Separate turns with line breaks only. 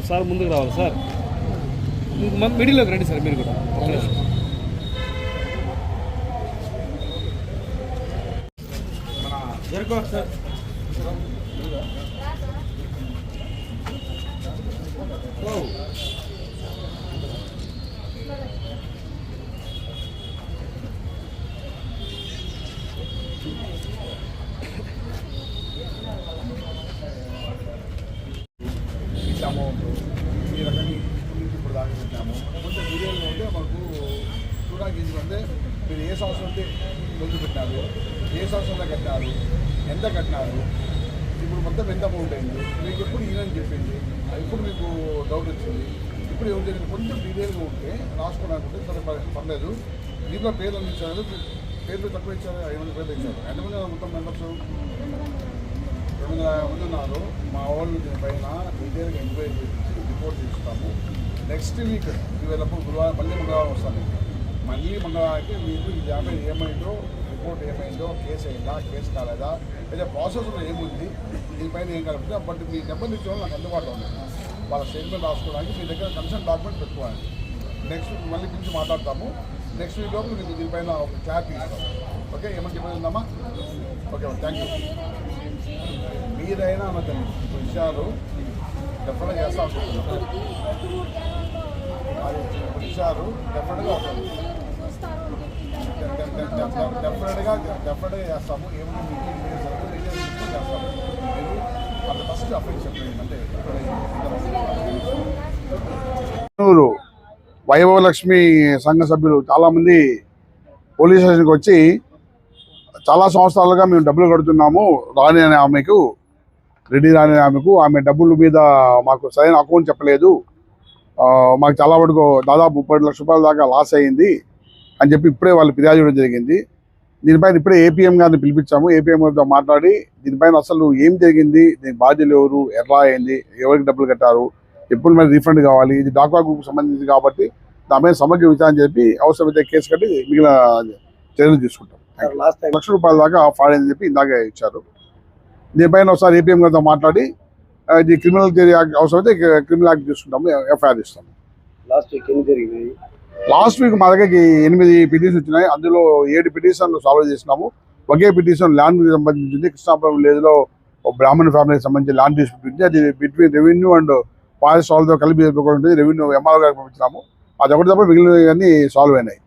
Sir ముందుకు రావాలి sir, మిడిల్లోకి రండి సార్ మీరు కూడా. జరుగుతుంది సార్.
అమౌంట్ ఈ రకంగా ఇప్పుడు దాకా పెట్టాము. కొంచెం వీడియోలో ఉంటే మాకు చూడడానికి ఇది అంటే మీరు ఏ సంవత్సరం ఉంటే ముందు పెట్టినారు, ఏ సంవత్సరంలో కట్టినారు, ఎంత కట్టినారు, ఇప్పుడు మొత్తం ఎంత అమౌంట్ అయింది, మీకు ఎప్పుడు ఈయనని చెప్పింది, ఇప్పుడు మీకు డౌట్ వచ్చింది, ఇప్పుడు ఏం జరిగింది, కొంచెం డీటెయిల్గా ఉంటే రాసుకోవడానికి సరే పర్లేదు. దీంట్లో పేర్లు అందించారు, పేర్లు తక్కువ ఇచ్చారు, 500 పేర్లు ఇచ్చారు. ఎంతమంది మొత్తం మెంబర్స్ 250 మంది ఉన్నారు. మా వాళ్ళు దీనిపైన డీటెయిల్గా ఎంక్వైరీ చేసి రిపోర్ట్ ఇస్తాము. నెక్స్ట్ వీక్ ఇవేళప్పుడు గురువారం మళ్ళీ మంగళవారం వస్తాను. మళ్ళీ మంగళవారానికి మీకు ఈ 50 ఏమైందో, రిపోర్ట్ ఏమైందో, కేసు అయిందా, కేసు కాలేదా, లేదా ప్రాసెస్లో ఏముంది, దీనిపైన ఏం కలుపుతుంది. బట్ మీ నెంబర్ ఇచ్చేవాళ్ళు నాకు అందుబాటులో ఉంది. వాళ్ళ స్టేట్మెంట్ రాసుకోవడానికి మీ దగ్గర కన్సర్న్ డాక్యుమెంట్ పెట్టుకోవాలి. నెక్స్ట్ వీక్ మళ్ళీ గురించి మాట్లాడతాము. నెక్స్ట్ వీక్ లోపు మీకు దీనిపైన ఒక క్లారిటీ ఇస్తాం. ఓకే, ఏమని చెప్పేది ఉందమ్మా? Okay, thank you. మీరైనా అన్నది విషయాలు డెఫినెట్గా చేస్తా అనుకుంటున్నాం. అది విషయాలు డెఫినెట్గా చేస్తాము. ఏమైనా మీటింగ్ చేస్తాము. మీరు అది ఫస్ట్ అప్లై చెప్పండి. అంటే వైభవలక్ష్మి సంఘ సభ్యులు చాలామంది పోలీస్ స్టేషన్కి వచ్చి చాలా సంవత్సరాలుగా మేము డబ్బులు కడుతున్నాము రాణి అనే ఆమెకు, రెడ్డి రాణి అనే ఆమెకు, ఆమె డబ్బుల మీద మాకు సరైన అకౌంట్ చెప్పలేదు, మాకు చాలా వరకు దాదాపు 30 లక్షల రూపాయల దాకా లాస్ అయ్యింది అని చెప్పి ఇప్పుడే వాళ్ళు ఫిర్యాదు చేయడం జరిగింది. దీనిపైన ఇప్పుడే ఏపీఎం గారిని పిలిపించాము. ఏపీఎం గారితో మాట్లాడి దీనిపైన అసలు ఏం జరిగింది, దీనికి బాధ్యులు ఎవరు, ఎట్లా అయింది, ఎవరికి డబ్బులు కట్టారు, ఎప్పుడు మరి రీఫండ్ కావాలి, ఇది డాక్వా గ్రూప్ సంబంధించి కాబట్టి దానిపైన సమగ్ర విచారణ చెప్పి అవసరమైతే కేసు కట్టి మిగిలిన చర్యలు తీసుకుంటాం. 1 లక్ష రూపాయల దాకా ఫైన్ అని చెప్పి ఇందాక ఇచ్చారు. దీనిపైన ఒకసారి ఏపీఎం గారితో మాట్లాడి ఇది క్రిమినల్ అవసరమైతే క్రిమినల్ యాక్ట్ తీసుకుంటాము, ఎఫ్ఐఆర్ ఇస్తాము. లాస్ట్ వీక్ మా దగ్గరికి 8 పిటిషన్స్ వచ్చినాయి. అందులో 7 పిటిషన్లు సాల్వ్ చేసినాము. ఒకే పిటిషన్ ల్యాండ్కి సంబంధించింది. కృష్ణాపురం విలేజ్లో బ్రాహ్మణ ఫ్యామిలీకి సంబంధించి ల్యాండ్ డిస్ప్యూట్ ఉంది. అది బిట్వీన్ రెవెన్యూ అండ్ ఫారెస్ట్ వాళ్ళతో కలిపి ఉంటుంది. రెవెన్యూ ఎంఆర్ఓ గారికి పంపించినాము. అది ఒకటి తప్ప మిగిలినవన్నీ సాల్వ్ అయినాయి.